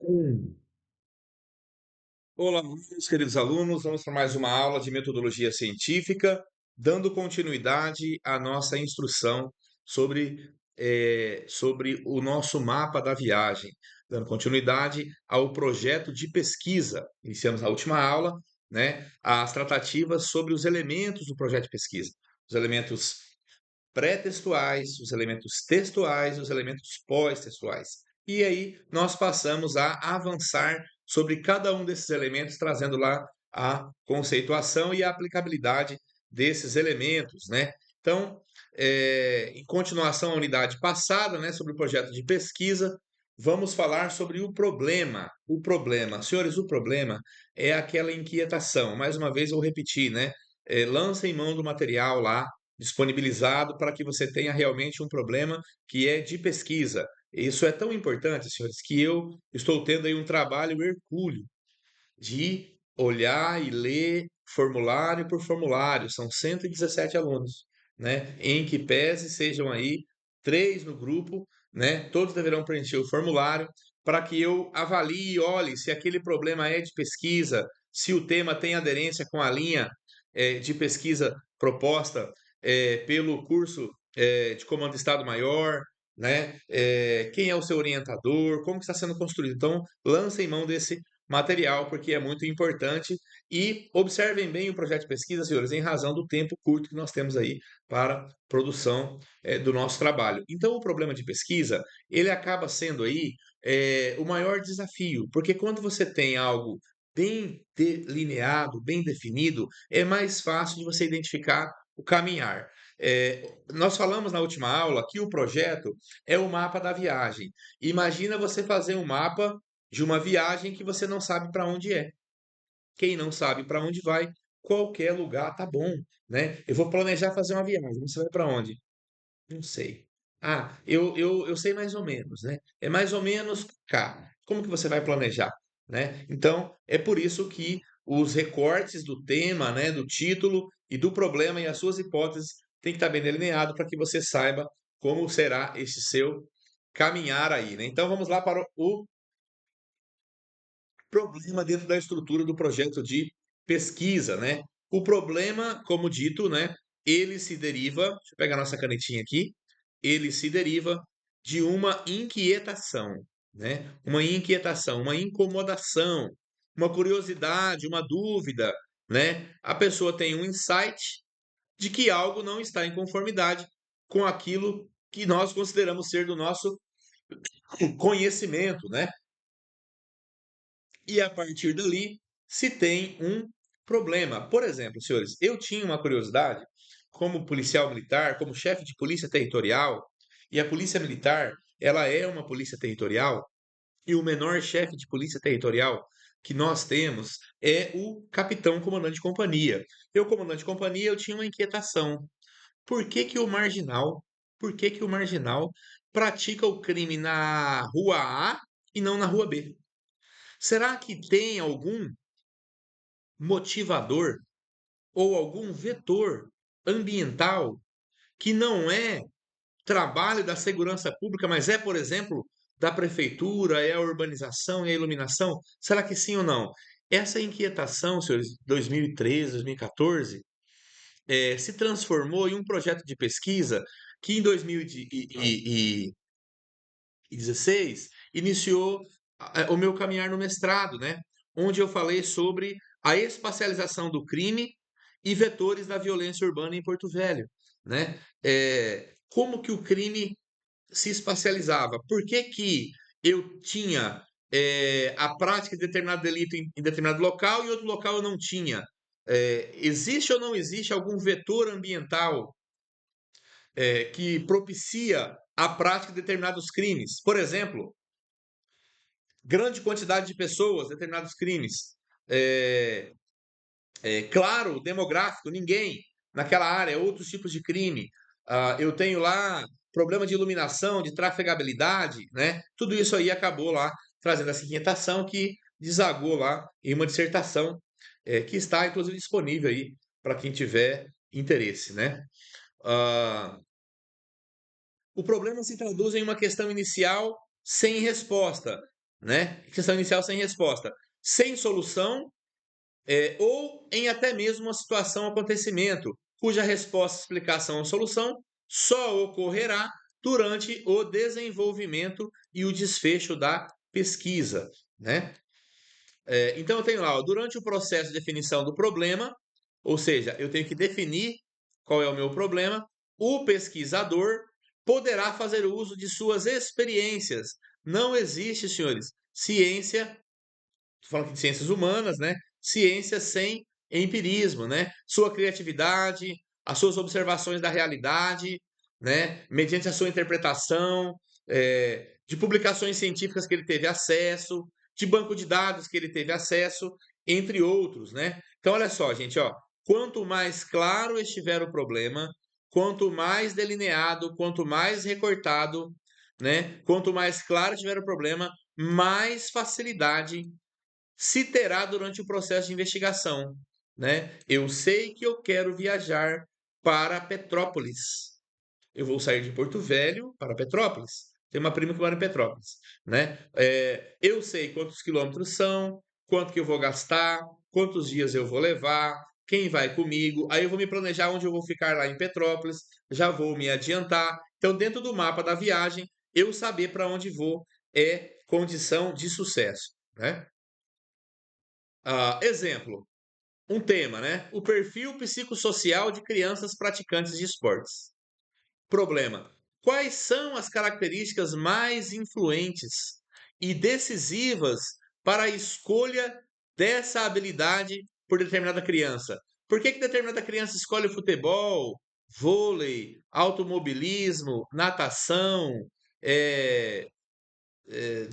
Hum. Olá, meus queridos alunos, vamos para mais uma aula de metodologia científica, dando continuidade à nossa instrução sobre o nosso mapa da viagem, dando continuidade ao projeto de pesquisa. Iniciamos na última aula, né, as tratativas sobre os elementos do projeto de pesquisa, os elementos pré-textuais, os elementos textuais e os elementos pós-textuais. E aí nós passamos a avançar sobre cada um desses elementos, trazendo lá a conceituação e a aplicabilidade desses elementos, né? Então, em continuação à unidade passada, né, sobre o projeto de pesquisa, vamos falar sobre o problema. O problema, senhores, o problema é aquela inquietação. Mais uma vez, eu vou repetir, né? Lancem mão do material lá disponibilizado para que você tenha realmente um problema que é de pesquisa. Isso é tão importante, senhores, que eu estou tendo aí um trabalho hercúleo de olhar e ler formulário por formulário. São 117 alunos, né? Em que pese sejam aí três no grupo, né? Todos deverão preencher o formulário para que eu avalie e olhe se aquele problema é de pesquisa, se o tema tem aderência com a linha de pesquisa proposta pelo curso de Comando de Estado-Maior, né? Quem é o seu orientador, como que está sendo construído. Então, lancem mão desse material, porque é muito importante. E observem bem o projeto de pesquisa, senhores, em razão do tempo curto que nós temos aí para produção do nosso trabalho. Então, o problema de pesquisa, ele acaba sendo aí o maior desafio, porque quando você tem algo bem delineado, bem definido, é mais fácil de você identificar o caminhar. Nós falamos na última aula que o projeto é o mapa da viagem. Imagina você fazer um mapa de uma viagem que você não sabe para onde é. Quem não sabe para onde vai, qualquer lugar tá bom, né? Eu vou planejar fazer uma viagem. Você vai para onde? Não sei. Ah, eu sei mais ou menos, né? É mais ou menos cá. Como que você vai planejar, né? Então, é por isso que os recortes do tema, né, do título e do problema e as suas hipóteses têm que estar bem delineado para que você saiba como será esse seu caminhar aí, né? Então, vamos lá para o problema dentro da estrutura do projeto de pesquisa, né? O problema, como dito, né, ele se deriva, deixa eu pegar nossa canetinha aqui, ele se deriva de uma inquietação, né? Uma inquietação, uma incomodação, uma curiosidade, uma dúvida, né? A pessoa tem um insight de que algo não está em conformidade com aquilo que nós consideramos ser do nosso conhecimento, né? E a partir dali se tem um problema. Por exemplo, senhores, eu tinha uma curiosidade, como policial militar, como chefe de polícia territorial, e a polícia militar, ela é uma polícia territorial, e o menor chefe de polícia territorial que nós temos é o capitão comandante de companhia. Eu, comandante de companhia, eu tinha uma inquietação. Por que que o marginal, por que que o marginal pratica o crime na rua A e não na rua B? Será que tem algum motivador ou algum vetor ambiental que não é trabalho da segurança pública, mas é, por exemplo, da prefeitura, é a urbanização e a iluminação? Será que sim ou não? Essa inquietação, senhores, 2013, 2014, se transformou em um projeto de pesquisa que em 2016 iniciou o meu caminhar no mestrado, né? Onde eu falei sobre a espacialização do crime e vetores da violência urbana em Porto Velho, né? Como que o crime se espacializava? Por que que eu tinha a prática de determinado delito em determinado local e em outro local eu não tinha? Existe ou não existe algum vetor ambiental que propicia a prática de determinados crimes? Por exemplo, grande quantidade de pessoas, determinados crimes. É, claro, demográfico, ninguém naquela área, outros tipos de crime. Eu tenho lá problema de iluminação, de trafegabilidade, né? Tudo isso aí acabou lá trazendo essa inquietação que desagou lá em uma dissertação que está, inclusive, disponível aí para quem tiver interesse, né? Ah, o problema se traduz em uma questão inicial sem resposta. né? Questão inicial sem resposta. Sem solução, ou em até mesmo uma situação, acontecimento, cuja resposta, explicação ou solução só ocorrerá durante o desenvolvimento e o desfecho da pesquisa, né? Então eu tenho lá, ó, durante o processo de definição do problema, ou seja, eu tenho que definir qual é o meu problema, o pesquisador poderá fazer uso de suas experiências. Não existe, senhores, ciência, tô falando aqui de ciências humanas, né? Ciência sem empirismo, né? Sua criatividade, as suas observações da realidade, né? Mediante a sua interpretação, de publicações científicas que ele teve acesso, de banco de dados que ele teve acesso, entre outros, né? Então, olha só, gente, ó, quanto mais claro estiver o problema, quanto mais delineado, quanto mais recortado, né? Quanto mais claro estiver o problema, mais facilidade se terá durante o processo de investigação, né? Eu sei que eu quero viajar para Petrópolis. Eu vou sair de Porto Velho para Petrópolis. Tem uma prima que mora em Petrópolis, né? Eu sei quantos quilômetros são, quanto que eu vou gastar, quantos dias eu vou levar, quem vai comigo. Aí eu vou me planejar onde eu vou ficar lá em Petrópolis, já vou me adiantar. Então, dentro do mapa da viagem, eu saber para onde vou é condição de sucesso, né? Exemplo, um tema, né? O perfil psicossocial de crianças praticantes de esportes. Problema: quais são as características mais influentes e decisivas para a escolha dessa habilidade por determinada criança? Por que determinada criança escolhe futebol, vôlei, automobilismo, natação, eh,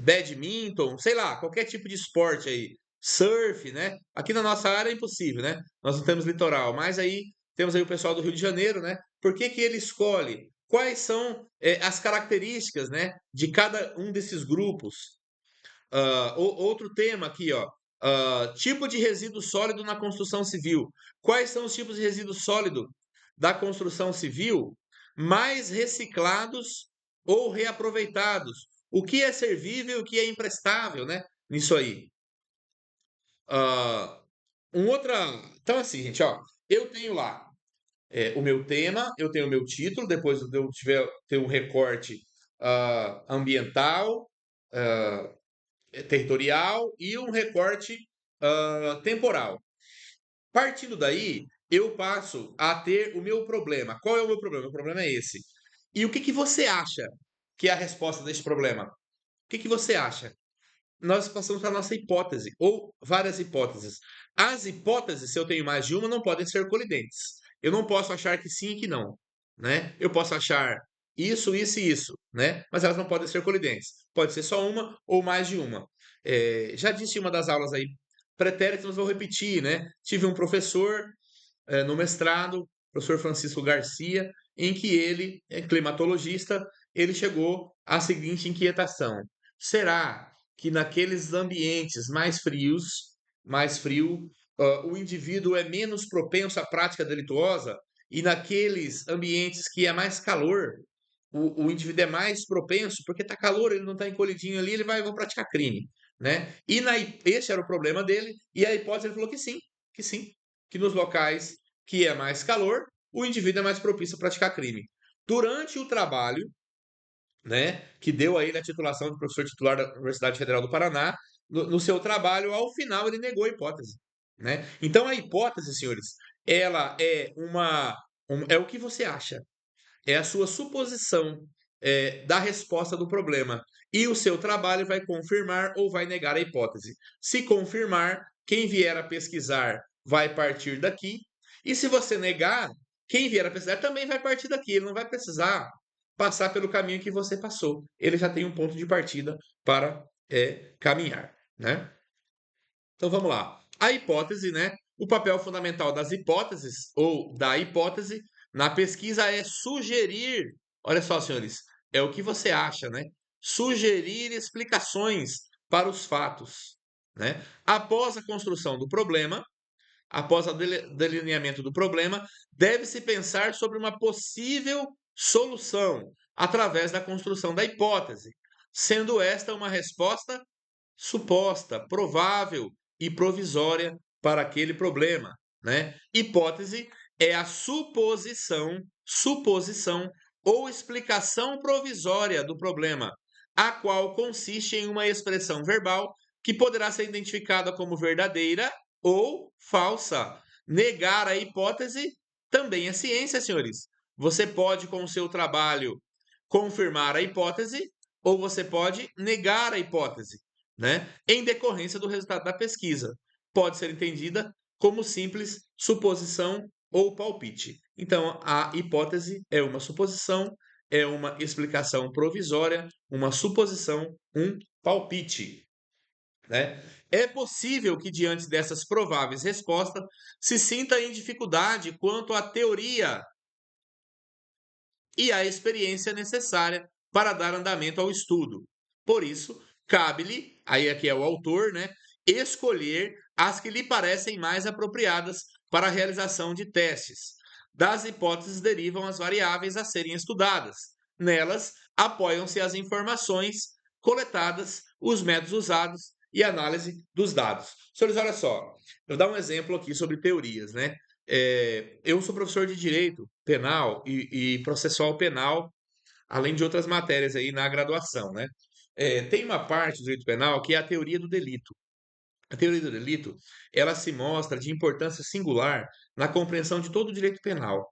badminton, sei lá, qualquer tipo de esporte aí, surf, né? Aqui na nossa área é impossível, né? Nós não temos litoral, mas aí temos aí o pessoal do Rio de Janeiro, né? Por que ele escolhe? Quais são as características, né, de cada um desses grupos? Outro tema aqui, ó. Tipo de resíduo sólido na construção civil. Quais são os tipos de resíduo sólido da construção civil mais reciclados ou reaproveitados? O que é servível e o que é imprestável, né? Nisso aí. Ah, outra. Então, assim, gente, ó. Eu tenho lá o meu tema, eu tenho o meu título, depois eu ter um recorte ambiental, ah, territorial e um recorte temporal. Partindo daí, eu passo a ter o meu problema. Qual é o meu problema? O problema é esse. E o que você acha que é a resposta desse problema? O que você acha? Nós passamos para a nossa hipótese, ou várias hipóteses. As hipóteses, se eu tenho mais de uma, não podem ser colidentes. Eu não posso achar que sim e que não, né? Eu posso achar isso, isso e isso, né? Mas elas não podem ser colidentes. Pode ser só uma ou mais de uma. Já disse em uma das aulas aí, pretéritos, mas vou repetir, né? Tive um professor no mestrado, professor Francisco Garcia, em que ele, climatologista, ele chegou à seguinte inquietação: será que naqueles ambientes mais frio, o indivíduo é menos propenso à prática delituosa e naqueles ambientes que é mais calor, o indivíduo é mais propenso, porque está calor, ele não está encolhidinho ali, ele vai vou praticar crime, né? Esse era o problema dele, e a hipótese ele falou que sim, que nos locais que é mais calor, o indivíduo é mais propício a praticar crime. Durante o trabalho, né, que deu a ele a titulação de professor titular da Universidade Federal do Paraná, no seu trabalho, ao final, ele negou a hipótese, né? Então, a hipótese, senhores, ela é é o que você acha, é a sua suposição da resposta do problema. E o seu trabalho vai confirmar ou vai negar a hipótese. Se confirmar, quem vier a pesquisar vai partir daqui. E se você negar, quem vier a pesquisar também vai partir daqui. Ele não vai precisar passar pelo caminho que você passou. Ele já tem um ponto de partida para caminhar, né? Então vamos lá. A hipótese, né? O papel fundamental das hipóteses ou da hipótese na pesquisa é sugerir, olha só, senhores, é o que você acha, né? Sugerir explicações para os fatos, né? Após a construção do problema, após o delineamento do problema, deve-se pensar sobre uma possível solução através da construção da hipótese, sendo esta uma resposta suposta, provável e provisória para aquele problema, né? Hipótese é a suposição ou explicação provisória do problema, a qual consiste em uma expressão verbal que poderá ser identificada como verdadeira ou falsa. Negar a hipótese também é ciência, senhores. Você pode, com o seu trabalho, confirmar a hipótese ou você pode negar a hipótese, né? Em decorrência do resultado da pesquisa. Pode ser entendida como simples suposição ou palpite. Então, a hipótese é uma suposição, é uma explicação provisória, uma suposição, um palpite, né? É possível que, diante dessas prováveis respostas, se sinta em dificuldade quanto à teoria e a experiência necessária para dar andamento ao estudo. Por isso, cabe-lhe, aí aqui é o autor, né, escolher as que lhe parecem mais apropriadas para a realização de testes. Das hipóteses derivam as variáveis a serem estudadas. Nelas, apoiam-se as informações coletadas, os métodos usados e análise dos dados. Senhores, olha só, eu vou dar um exemplo aqui sobre teorias, né? Eu sou professor de direito penal e processual penal, além de outras matérias aí na graduação, né? Tem uma parte do direito penal que é a teoria do delito. A teoria do delito, ela se mostra de importância singular na compreensão de todo o direito penal.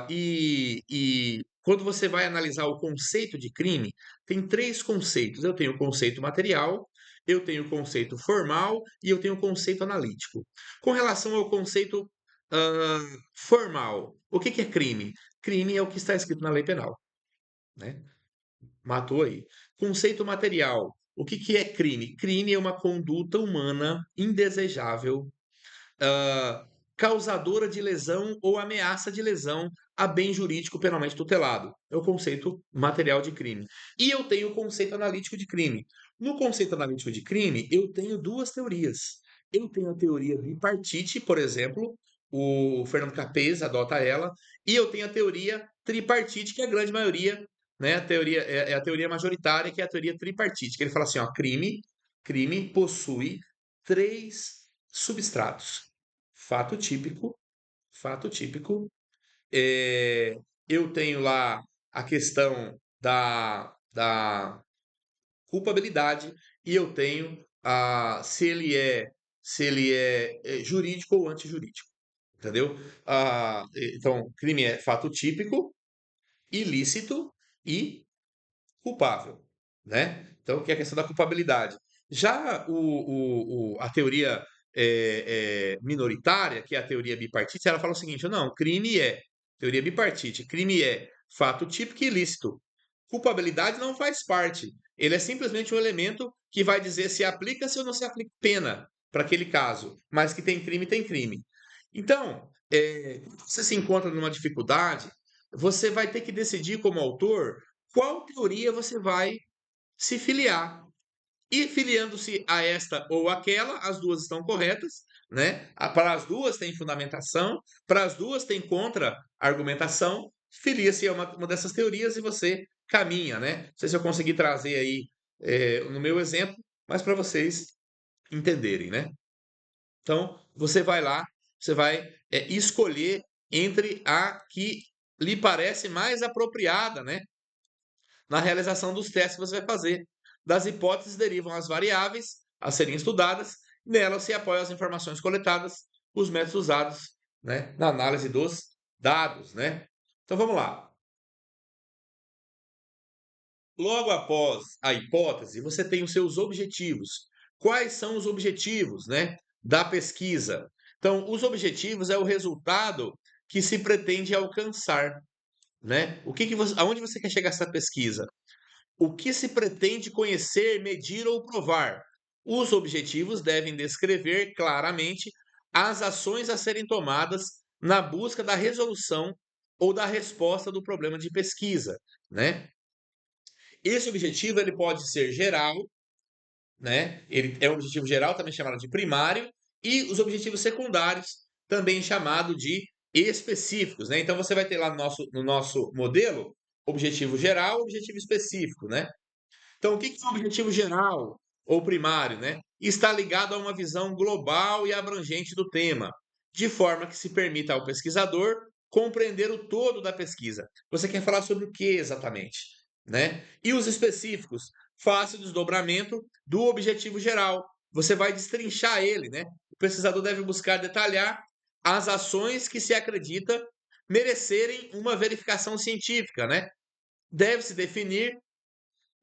E quando você vai analisar o conceito de crime, tem três conceitos. Eu tenho o conceito material, eu tenho o conceito formal e eu tenho o conceito analítico. Com relação ao conceito formal, o que é crime? Crime é o que está escrito na lei penal, né? Matou aí. Conceito material. O que é crime? Crime é uma conduta humana indesejável, ah, causadora de lesão ou ameaça de lesão a bem jurídico penalmente tutelado. É o conceito material de crime. E eu tenho o conceito analítico de crime. No conceito analítico de crime, eu tenho duas teorias. Eu tenho a teoria bipartite, por exemplo, o Fernando Capês adota ela, e eu tenho a teoria tripartite, que é a grande maioria, né, a teoria é a teoria majoritária, que é a teoria tripartite, que ele fala assim, ó, crime possui três substratos. Fato típico. É, eu tenho lá a questão da culpabilidade e eu tenho se ele é jurídico ou antijurídico, entendeu? Então, crime é fato típico, ilícito e culpável, né? Então, que é a questão da culpabilidade. Já a teoria minoritária, que é a teoria bipartite, ela fala o seguinte: não, teoria bipartite, crime é fato típico e ilícito. Culpabilidade não faz parte. Ele é simplesmente um elemento que vai dizer se aplica-se ou não se aplica pena para aquele caso, mas que tem crime, tem crime. Então, você se encontra numa dificuldade, você vai ter que decidir como autor qual teoria você vai se filiar. E filiando-se a esta ou aquela, as duas estão corretas, né? Para as duas tem fundamentação, para as duas tem contra-argumentação, filia-se a uma dessas teorias e você caminha, né? Não sei se eu consegui trazer aí no meu exemplo, mas para vocês entenderem, né? Então, você vai lá, você vai escolher entre a que lhe parece mais apropriada, né? Na realização dos testes que você vai fazer. Das hipóteses derivam as variáveis a serem estudadas, nelas se apoiam as informações coletadas, os métodos usados, né, na análise dos dados, né? Então vamos lá. Logo após a hipótese, você tem os seus objetivos. Quais são os objetivos, né, da pesquisa? Então, os objetivos é o resultado que se pretende alcançar, né? Aonde você quer chegar essa pesquisa? O que se pretende conhecer, medir ou provar? Os objetivos devem descrever claramente as ações a serem tomadas na busca da resolução ou da resposta do problema de pesquisa, né? Esse objetivo ele pode ser geral, né? Ele é um objetivo geral, também chamado de primário, e os objetivos secundários, também chamado de específicos, né? Então você vai ter lá no nosso modelo objetivo geral, objetivo específico, né? Então, o que é o objetivo geral? ou primário, né? Está ligado a uma visão global e abrangente do tema, de forma que se permita ao pesquisador compreender o todo da pesquisa. Você quer falar sobre o que exatamente, né? E os específicos, fácil desdobramento do objetivo geral. Você vai destrinchar ele, né? O pesquisador deve buscar detalhar as ações que se acredita merecerem uma verificação científica, né? Deve-se definir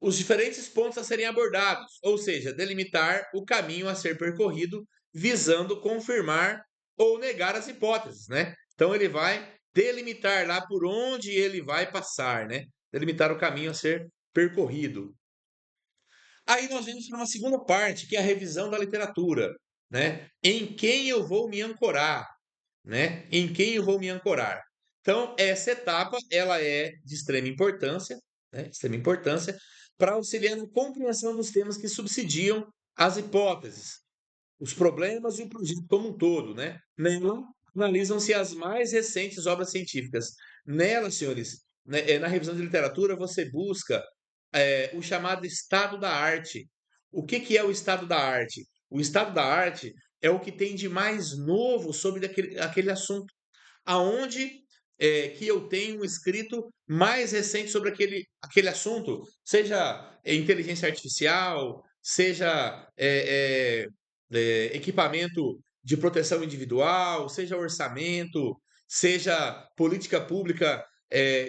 os diferentes pontos a serem abordados, ou seja, delimitar o caminho a ser percorrido, visando confirmar ou negar as hipóteses, né? Então ele vai delimitar lá por onde ele vai passar, né? Delimitar o caminho a ser percorrido. Aí nós vamos para uma segunda parte, que é a revisão da literatura, né? Em quem eu vou me ancorar, né? Em quem eu vou me ancorar. Então, essa etapa, ela é de extrema importância, né? Extrema importância para auxiliar na compreensão dos temas que subsidiam as hipóteses, os problemas e o projeto como um todo, né? Nela, analisam-se as mais recentes obras científicas. Nela, senhores, né, na revisão de literatura, você busca o chamado estado da arte. O que, que é o estado da arte? O estado da arte é o que tem de mais novo sobre aquele assunto. Aonde que eu tenho um escrito mais recente sobre aquele assunto, seja inteligência artificial, seja equipamento de proteção individual, seja orçamento, seja política pública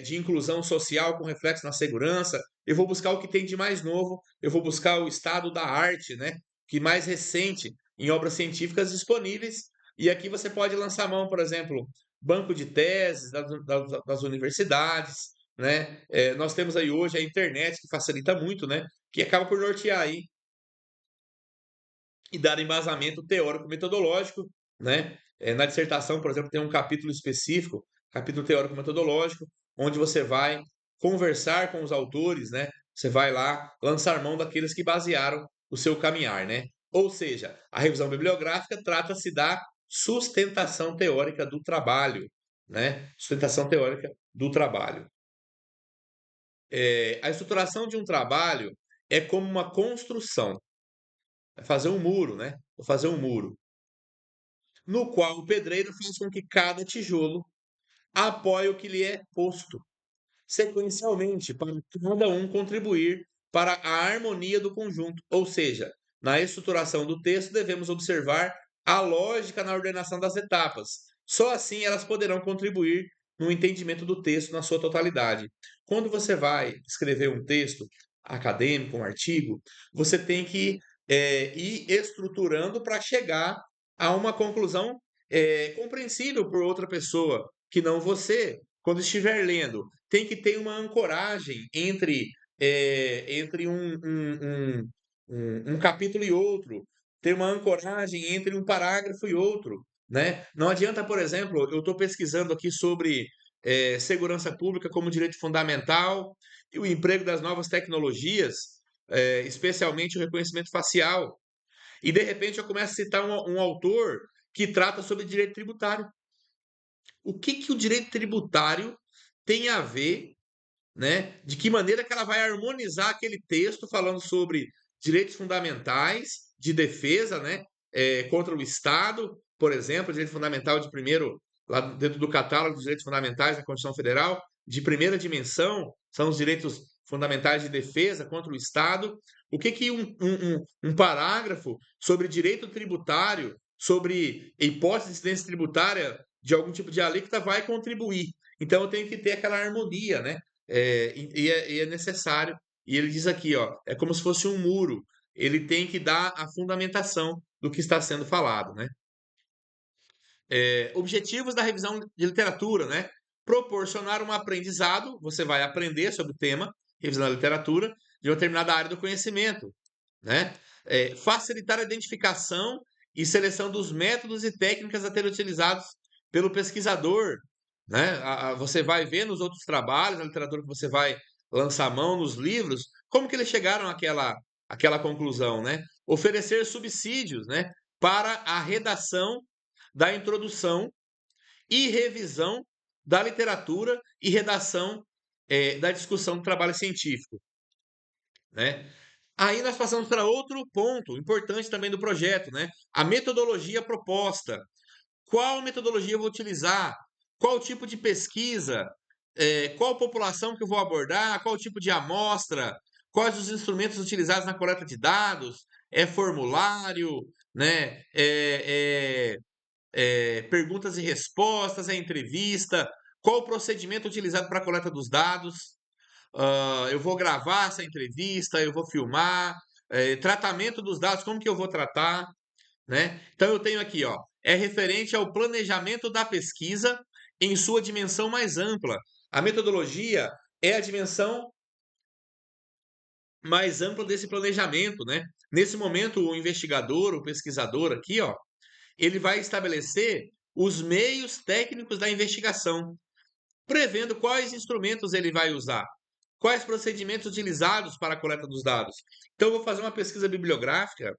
de inclusão social com reflexo na segurança. Eu vou buscar o que tem de mais novo, eu vou buscar o estado da arte, né? Que mais recente em obras científicas disponíveis. E aqui você pode lançar mão, por exemplo, banco de teses das universidades, né? Nós temos aí hoje a internet que facilita muito, né? Que acaba por nortear aí e dar embasamento teórico-metodológico, né? Na dissertação, por exemplo, tem um capítulo específico, capítulo teórico-metodológico, onde você vai conversar com os autores, né? Você vai lá lançar mão daqueles que basearam o seu caminhar, né? Ou seja, a revisão bibliográfica trata-se da sustentação teórica do trabalho, né? Sustentação teórica do trabalho. A estruturação de um trabalho é como uma construção, é fazer um muro, né? Vou fazer um muro, no qual o pedreiro faz com que cada tijolo apoie o que lhe é posto, sequencialmente, para cada um contribuir para a harmonia do conjunto. Ou seja, na estruturação do texto, devemos observar a lógica na ordenação das etapas. Só assim elas poderão contribuir no entendimento do texto na sua totalidade. Quando você vai escrever um texto acadêmico, um artigo, você tem que ir estruturando para chegar a uma conclusão compreensível por outra pessoa, que não você, quando estiver lendo. Tem que ter uma ancoragem entre um capítulo e outro, ter uma ancoragem entre um parágrafo e outro, né? Não adianta, por exemplo, eu estou pesquisando aqui sobre segurança pública como direito fundamental e o emprego das novas tecnologias, especialmente o reconhecimento facial. E de repente eu começo a citar um autor que trata sobre direito tributário. O que, que o direito tributário tem a ver, né? De que maneira que ela vai harmonizar aquele texto falando sobre direitos fundamentais de defesa, né? Contra o Estado, por exemplo, direito fundamental de primeiro, lá dentro do catálogo dos direitos fundamentais da Constituição Federal, de primeira dimensão, são os direitos fundamentais de defesa contra o Estado. O que, que um parágrafo sobre direito tributário, sobre hipótese de incidência tributária de algum tipo de alíquota vai contribuir? Então eu tenho que ter aquela harmonia, né? E é necessário. E ele diz aqui, ó, é como se fosse um muro. Ele tem que dar a fundamentação do que está sendo falado, né? Objetivos da revisão de literatura, né? Proporcionar um aprendizado, você vai aprender sobre o tema, revisão da literatura, de uma determinada área do conhecimento, né? Facilitar a identificação e seleção dos métodos e técnicas a serem utilizados pelo pesquisador, né? Você vai ver nos outros trabalhos, na literatura que você vai lançar mão, nos livros, como que eles chegaram àquela conclusão, né? Oferecer subsídios, né? Para a redação da introdução e revisão da literatura e redação da discussão do trabalho científico, né? Aí nós passamos para outro ponto importante também do projeto, né? A metodologia proposta. Qual metodologia eu vou utilizar? Qual tipo de pesquisa? Qual população que eu vou abordar? Qual tipo de amostra? Quais os instrumentos utilizados na coleta de dados? É formulário, né? Perguntas e respostas? É entrevista? Qual o procedimento utilizado para a coleta dos dados? Eu vou gravar essa entrevista, eu vou filmar, tratamento dos dados, como que eu vou tratar, né? Então eu tenho aqui, ó, é referente ao planejamento da pesquisa em sua dimensão mais ampla. A metodologia é a dimensão mais ampla desse planejamento, né? Nesse momento, o investigador, o pesquisador aqui, ó, ele vai estabelecer os meios técnicos da investigação, prevendo quais instrumentos ele vai usar, quais procedimentos utilizados para a coleta dos dados. Então, eu vou fazer uma pesquisa bibliográfica,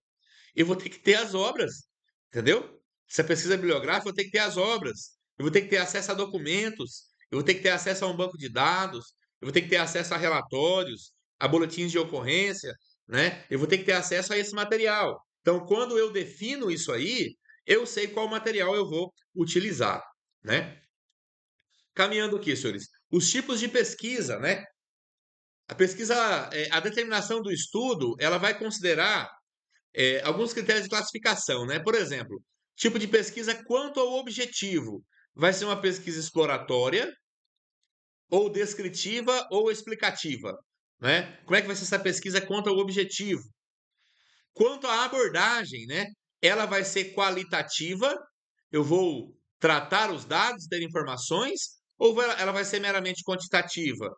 eu vou ter que ter as obras, entendeu? Se a pesquisa bibliográfica, eu vou ter que ter as obras, eu vou ter que ter acesso a documentos, eu vou ter que ter acesso a um banco de dados, eu vou ter que ter acesso a relatórios, a boletins de ocorrência, né? Eu vou ter que ter acesso a esse material. Então, quando eu defino isso aí, eu sei qual material eu vou utilizar, né? Caminhando aqui, senhores, os tipos de pesquisa, né? A pesquisa, a determinação do estudo, ela vai considerar alguns critérios de classificação, né? Por exemplo, tipo de pesquisa quanto ao objetivo. Vai ser uma pesquisa exploratória, ou descritiva, ou explicativa, né? Como é que vai ser essa pesquisa quanto ao objetivo? Quanto à abordagem, né? Ela vai ser qualitativa, eu vou tratar os dados, ter informações, ou ela vai ser meramente quantitativa,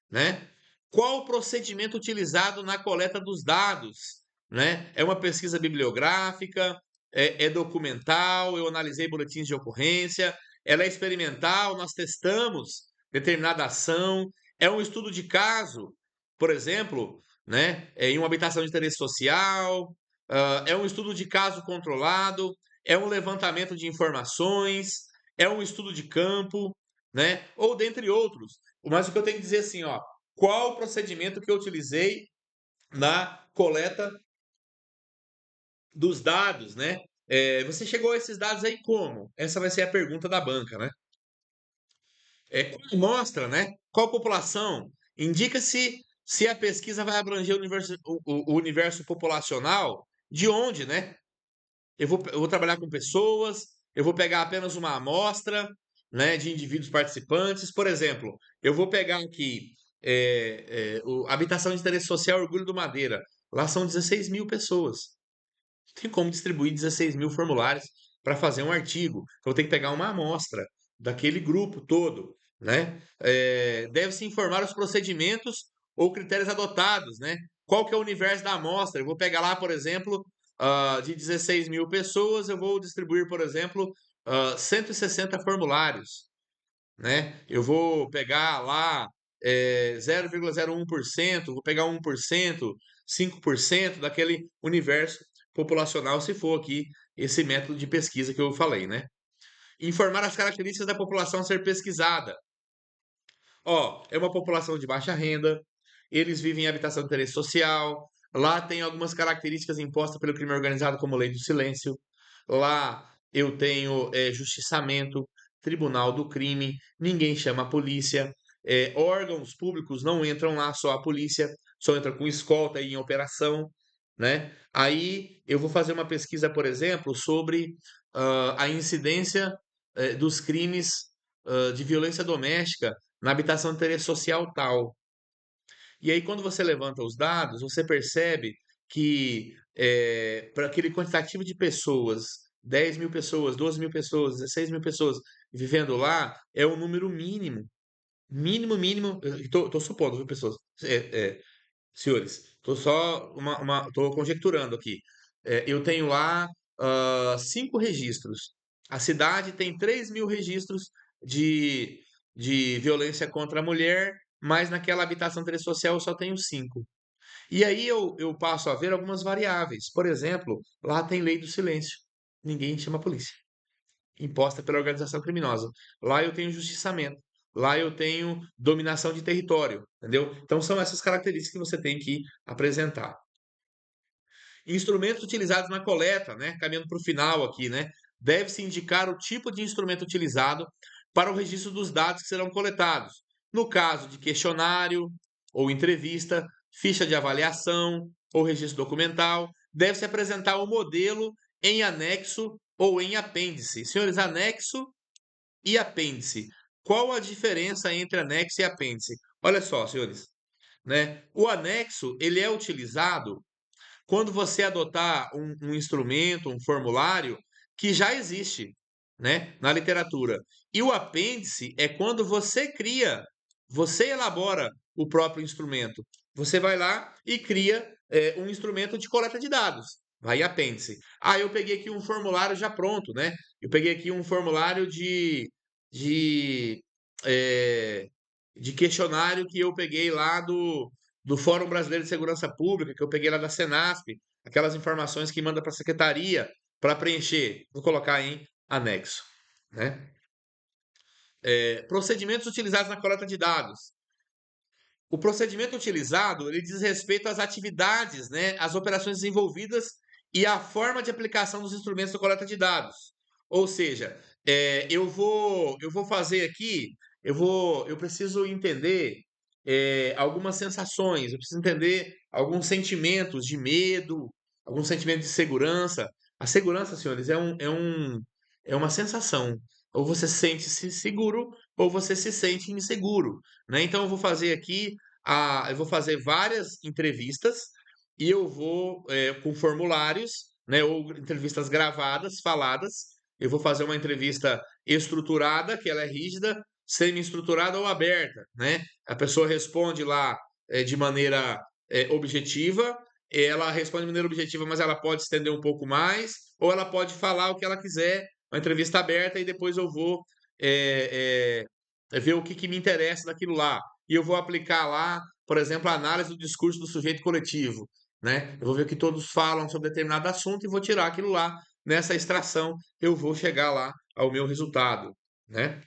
né? Qual o procedimento utilizado na coleta dos dados, né? É uma pesquisa bibliográfica, é documental, eu analisei boletins de ocorrência, ela é experimental, nós testamos determinada ação, é um estudo de caso, por exemplo, né? Em uma habitação de interesse social, é um estudo de caso controlado, é um levantamento de informações, é um estudo de campo, né? Ou dentre outros. Mas o que eu tenho que dizer assim, ó, qual o procedimento que eu utilizei na coleta dos dados, né? Você chegou a esses dados aí como? Essa vai ser a pergunta da banca, né? Qual amostra, né? Qual população? Indica-se se a pesquisa vai abranger o universo populacional, de onde, né? Eu vou trabalhar com pessoas, eu vou pegar apenas uma amostra, né, de indivíduos participantes. Por exemplo, eu vou pegar aqui habitação de interesse social Orgulho do Madeira. Lá são 16 mil pessoas. Tem como distribuir 16 mil formulários para fazer um artigo. Então, eu tenho que pegar uma amostra daquele grupo todo, né? Deve-se informar os procedimentos ou critérios adotados, né? Qual que é o universo da amostra? Eu vou pegar lá, por exemplo, de 16 mil pessoas, eu vou distribuir, por exemplo, 160 formulários, né? Eu vou pegar lá 0,01%, vou pegar 1%, 5% daquele universo populacional, se for aqui esse método de pesquisa que eu falei, né? Informar as características da população a ser pesquisada. Ó, é uma população de baixa renda, eles vivem em habitação de interesse social, lá tem algumas características impostas pelo crime organizado, como lei do silêncio. Lá eu tenho justiçamento, tribunal do crime, ninguém chama a polícia, órgãos públicos não entram lá, só a polícia, só entra com escolta e em operação, né? Aí eu vou fazer uma pesquisa, por exemplo, sobre a incidência dos crimes de violência doméstica na habitação de interesse social tal. E aí, quando você levanta os dados, você percebe que para aquele quantitativo de pessoas, 10 mil pessoas, 12 mil pessoas, 16 mil pessoas vivendo lá, é o número mínimo. Mínimo, mínimo. Estou supondo, viu, pessoas? Senhores, estou conjecturando aqui. Eu tenho lá 5 registros. A cidade tem 3 mil registros de, de violência contra a mulher, mas naquela habitação social eu só tenho 5. E aí eu passo a ver algumas variáveis. Por exemplo, lá tem lei do silêncio. Ninguém chama a polícia, imposta pela organização criminosa. Lá eu tenho justiçamento. Lá eu tenho dominação de território, entendeu? Então são essas características que você tem que apresentar. Instrumentos utilizados na coleta, né? Caminhando para o final aqui, né? Deve-se indicar o tipo de instrumento utilizado para o registro dos dados que serão coletados. No caso de questionário ou entrevista, ficha de avaliação ou registro documental, deve-se apresentar o modelo em anexo ou em apêndice. Senhores, anexo e apêndice. Qual a diferença entre anexo e apêndice? Olha só, senhores, né? O anexo, ele é utilizado quando você adotar um instrumento, um formulário que já existe, né, na literatura. E o apêndice é quando você cria, você elabora o próprio instrumento. Você vai lá e cria um instrumento de coleta de dados. Vai apêndice. Ah, eu peguei aqui um formulário já pronto, né? Eu peguei aqui um formulário de, eh, de questionário que eu peguei lá do Fórum Brasileiro de Segurança Pública, que eu peguei lá da Senasp, aquelas informações que manda para a secretaria para preencher. Vou colocar em anexo, né? Procedimentos utilizados na coleta de dados. O procedimento utilizado, ele diz respeito às atividades, né, às operações desenvolvidas e à forma de aplicação dos instrumentos da coleta de dados. Ou seja, eu vou fazer aqui, eu preciso entender algumas sensações, eu preciso entender alguns sentimentos de medo, alguns sentimentos de segurança. A segurança, senhores, é uma sensação. Ou você se sente seguro, ou você se sente inseguro, né? Então eu vou fazer aqui eu vou fazer várias entrevistas e eu vou com formulários, né, ou entrevistas gravadas, faladas. Eu vou fazer uma entrevista estruturada, que ela é rígida, semi-estruturada ou aberta, né? A pessoa responde lá de maneira objetiva, ela responde de maneira objetiva, mas ela pode estender um pouco mais, ou ela pode falar o que ela quiser, uma entrevista aberta, e depois eu vou ver o que me interessa daquilo lá e eu vou aplicar lá, por exemplo, a análise do discurso do sujeito coletivo, né? Eu vou ver o que todos falam sobre determinado assunto e vou tirar aquilo lá. Nessa extração, eu vou chegar lá ao meu resultado, né?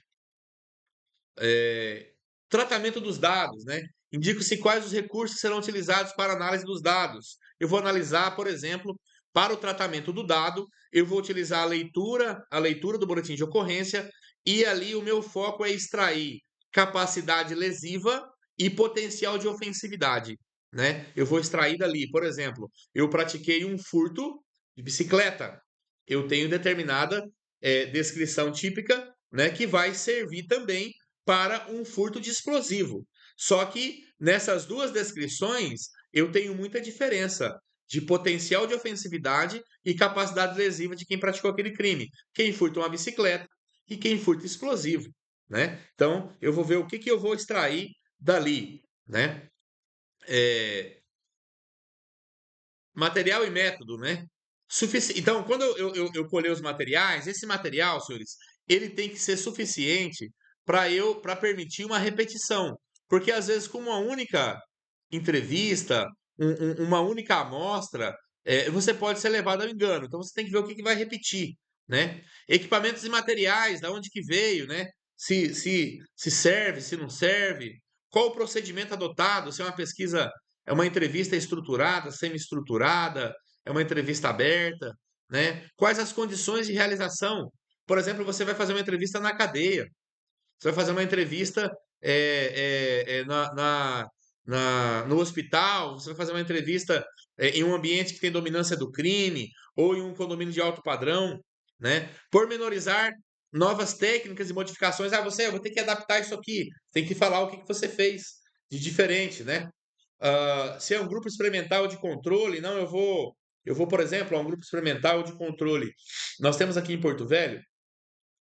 É, Tratamento dos dados, né? Indico-se quais os recursos serão utilizados para análise dos dados. Eu vou analisar, por exemplo, para o tratamento do dado, eu vou utilizar a leitura do boletim de ocorrência, e ali o meu foco é extrair capacidade lesiva e potencial de ofensividade, né? Eu vou extrair dali, por exemplo, eu pratiquei um furto de bicicleta. Eu tenho determinada descrição típica, né, que vai servir também para um furto de explosivo. Só que nessas duas descrições eu tenho muita diferença de potencial de ofensividade e capacidade lesiva de quem praticou aquele crime. Quem furta uma bicicleta e quem furta explosivo, né? Então eu vou ver o que eu vou extrair dali, né? É, Material e método, né? Então, quando eu colher os materiais, esse material, senhores, ele tem que ser suficiente para permitir uma repetição. Porque às vezes, com uma única entrevista, uma única amostra, você pode ser levado ao engano. Então você tem que ver o que vai repetir, né? Equipamentos e materiais, da onde que veio, né? Se serve, se não serve, qual o procedimento adotado, se é uma pesquisa, é uma entrevista estruturada, semi-estruturada, é uma entrevista aberta, né? Quais as condições de realização? Por exemplo, você vai fazer uma entrevista na cadeia, você vai fazer uma entrevista no hospital, você vai fazer uma entrevista em um ambiente que tem dominância do crime ou em um condomínio de alto padrão, né? Pormenorizar novas técnicas e modificações. Eu vou ter que adaptar isso aqui, tem que falar o que você fez de diferente, né? Se é um grupo experimental de controle, não, eu vou, por exemplo, a um grupo experimental de controle. Nós temos aqui em Porto Velho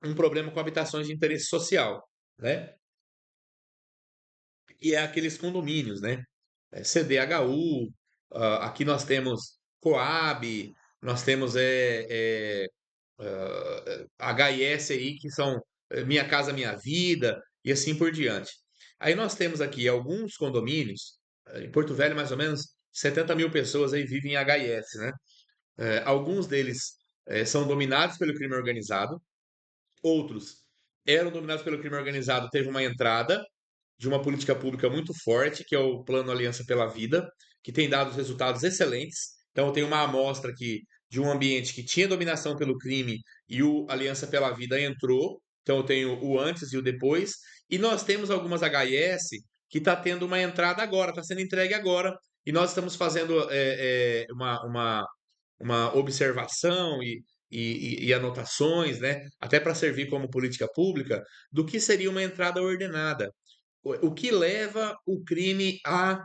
um problema com habitações de interesse social, né? E é aqueles condomínios, né? CDHU, aqui nós temos Coab, nós temos HIS aí, que são Minha Casa Minha Vida, e assim por diante. Aí nós temos aqui alguns condomínios, em Porto Velho, mais ou menos 70 mil pessoas aí vivem em HIS, né? Alguns deles são dominados pelo crime organizado, outros eram dominados pelo crime organizado, teve uma entrada de uma política pública muito forte, que é o Plano Aliança pela Vida, que tem dado resultados excelentes. Então, eu tenho uma amostra aqui de um ambiente que tinha dominação pelo crime e o Aliança pela Vida entrou. Então, eu tenho o antes e o depois. E nós temos algumas HS que está tendo uma entrada agora, está sendo entregue agora. E nós estamos fazendo uma observação e anotações, né, até para servir como política pública, do que seria uma entrada ordenada. O que leva o crime a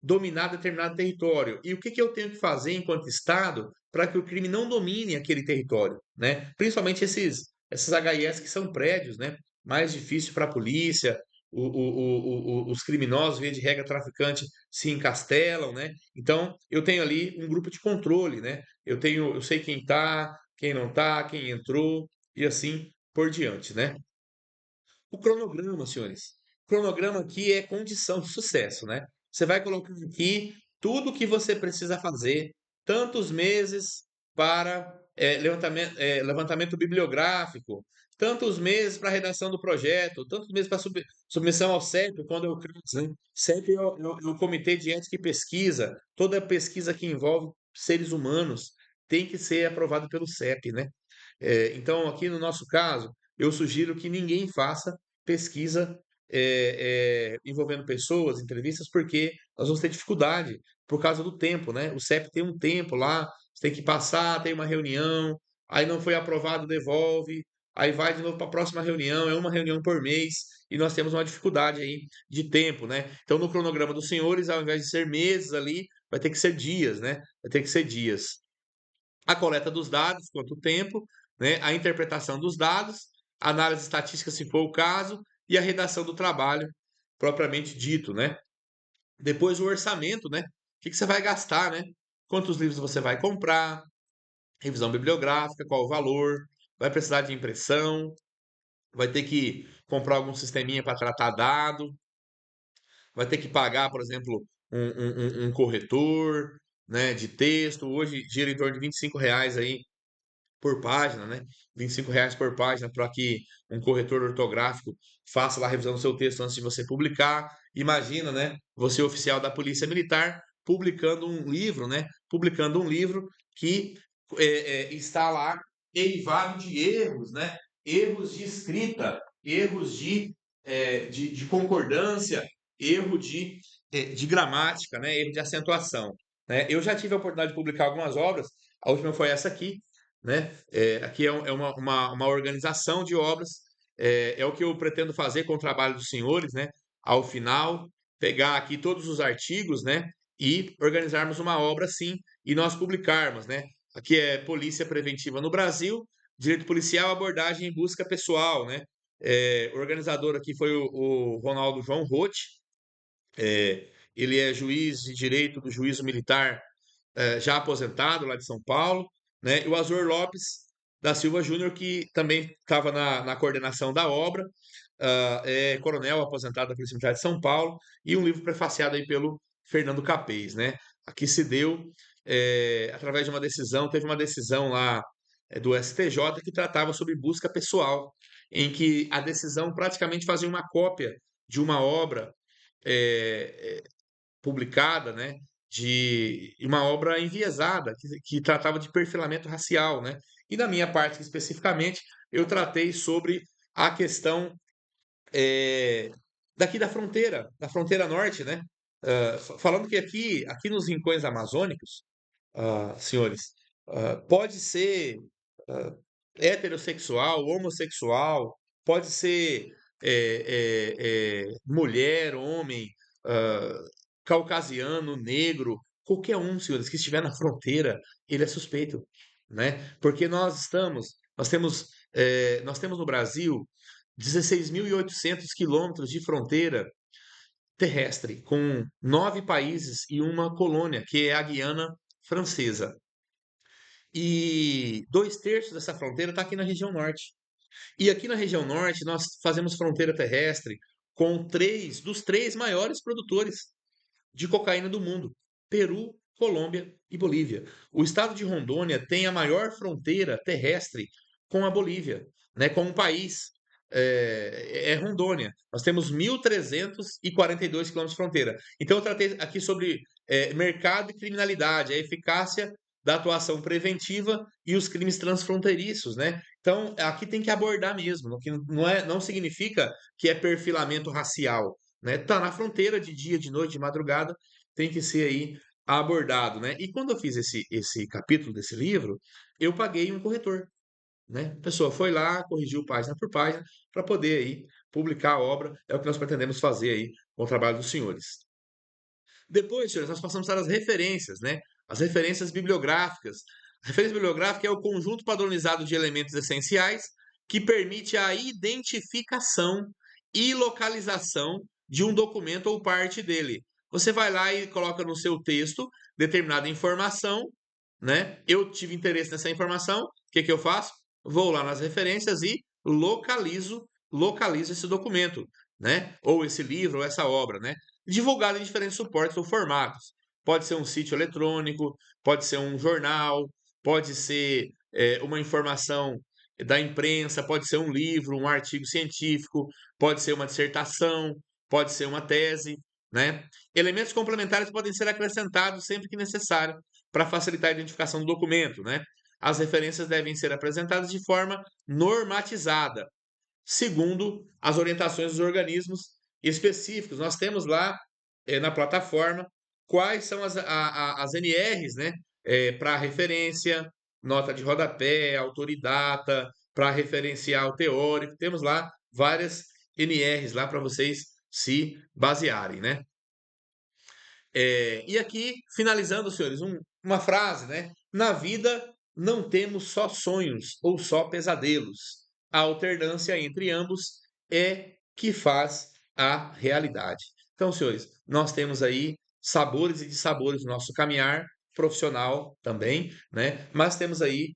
dominar determinado território? E o que eu tenho que fazer enquanto Estado para que o crime não domine aquele território, né? Principalmente esses HIs que são prédios, né? Mais difícil para a polícia, os criminosos, via de regra, traficante, se encastelam, né? Então, eu tenho ali um grupo de controle, né? Eu sei quem tá, quem não tá, quem entrou e assim por diante, né? O cronograma, senhores. O cronograma aqui é condição de sucesso, né? Você vai colocar aqui tudo o que você precisa fazer, tantos meses para levantamento bibliográfico, tantos meses para redação do projeto, tantos meses para submissão ao CEP, quando eu crio, né? CEP é o Comitê de Ética e Pesquisa. Toda pesquisa que envolve seres humanos tem que ser aprovada pelo CEP, né? Então, aqui no nosso caso, eu sugiro que ninguém faça pesquisa envolvendo pessoas, entrevistas, porque nós vamos ter dificuldade por causa do tempo, né? O CEP tem um tempo lá, você tem que passar, tem uma reunião, aí não foi aprovado, devolve, aí vai de novo para a próxima reunião, é uma reunião por mês, e nós temos uma dificuldade aí de tempo, né? Então, no cronograma dos senhores, ao invés de ser meses ali, vai ter que ser dias, né? Vai ter que ser dias. A coleta dos dados, quanto tempo, né? A interpretação dos dados, análise estatística, se for o caso, e a redação do trabalho propriamente dito, né? Depois o orçamento, né? O que você vai gastar, né? Quantos livros você vai comprar, revisão bibliográfica, qual o valor, vai precisar de impressão, vai ter que comprar algum sisteminha para tratar dado, vai ter que pagar, por exemplo, um corretor, né, de texto. Hoje gira em torno de R$ 25 aí por página, né? R$ 25 por página para que um corretor ortográfico faça lá a revisão do seu texto antes de você publicar. Imagina, né? Você, oficial da Polícia Militar, publicando um livro, né? Publicando um livro que está lá derivado de erros, né? Erros de escrita, erros de concordância, erro de gramática, né? Erro de acentuação. Né? Eu já tive a oportunidade de publicar algumas obras, a última foi essa aqui, né? Aqui é uma organização de obras, é o que eu pretendo fazer com o trabalho dos senhores, né? Ao final, pegar aqui todos os artigos, né? E organizarmos uma obra assim, e nós publicarmos, né? Aqui é Polícia Preventiva no Brasil, Direito Policial, Abordagem em Busca Pessoal, né? O organizador aqui foi o Ronaldo João Roth, ele é juiz de direito do Juízo Militar já aposentado lá de São Paulo, né? E o Azor Lopes da Silva Júnior, que também estava na coordenação da obra, é coronel aposentado da Polícia Militar de São Paulo, e um livro prefaciado aí pelo Fernando Capês, né? Aqui se deu através de uma decisão, teve uma decisão lá do STJ que tratava sobre busca pessoal, em que a decisão praticamente fazia uma cópia de uma obra é, publicada, né, de uma obra enviesada que tratava de perfilamento racial, né? E na minha parte especificamente, eu tratei sobre a questão é, daqui da fronteira norte, né? Falando que aqui nos rincões amazônicos, senhores, pode ser ah, heterossexual, homossexual, pode ser mulher, homem, ah, caucasiano, negro, qualquer um, senhores, que estiver na fronteira, ele é suspeito, né? Porque nós temos no Brasil 16.800 quilômetros de fronteira terrestre, com 9 países e uma colônia, que é a Guiana Francesa. E 2/3 dessa fronteira está aqui na região norte. E aqui na região norte, nós fazemos fronteira terrestre com três dos três maiores produtores de cocaína do mundo: Peru, Colômbia e Bolívia. O estado de Rondônia tem a maior fronteira terrestre com a Bolívia, né, com um país. é Rondônia. Nós temos 1.342 quilômetros de fronteira. Então, eu tratei aqui sobre mercado e criminalidade, a eficácia da atuação preventiva e os crimes transfronteiriços, né? Então, aqui tem que abordar mesmo, que não significa que é perfilamento racial, né? Tá na fronteira de dia, de noite, de madrugada, tem que ser aí abordado, né? E quando eu fiz esse capítulo desse livro, eu paguei um corretor, né? A pessoa foi lá, corrigiu página por página para poder aí publicar a obra. É o que nós pretendemos fazer aí com o trabalho dos senhores. Depois, senhores, nós passamos para as referências, né? As referências bibliográficas. A referência bibliográfica é o conjunto padronizado de elementos essenciais que permite a identificação e localização de um documento ou parte dele. Você vai lá e coloca no seu texto determinada informação, né? Eu tive interesse nessa informação, o que que eu faço? Vou lá nas referências e localizo esse documento, né? Ou esse livro, ou essa obra, né? Divulgado em diferentes suportes ou formatos. Pode ser um sítio eletrônico, pode ser um jornal, pode ser uma informação da imprensa, pode ser um livro, um artigo científico, pode ser uma dissertação, pode ser uma tese, né? Elementos complementares podem ser acrescentados sempre que necessário para facilitar a identificação do documento, né? As referências devem ser apresentadas de forma normatizada, segundo as orientações dos organismos específicos. Nós temos lá na plataforma quais são as NRs, né? Para referência, nota de rodapé, autoridata, para referencial teórico. Temos lá várias NRs lá para vocês se basearem, né? E aqui, finalizando, senhores, uma frase, né? Na vida não temos só sonhos ou só pesadelos. A alternância entre ambos é que faz a realidade. Então, senhores, nós temos aí sabores e dissabores do nosso caminhar profissional também, né? Mas temos aí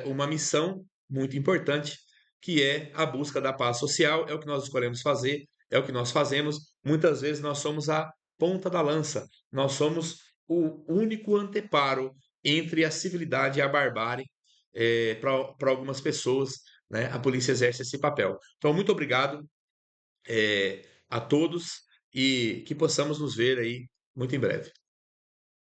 uma missão muito importante, que é a busca da paz social. É o que nós escolhemos fazer, é o que nós fazemos. Muitas vezes nós somos a ponta da lança. Nós somos o único anteparo entre a civilidade e a barbárie para algumas pessoas, né? A polícia exerce esse papel. Então, muito obrigado a todos e que possamos nos ver aí muito em breve.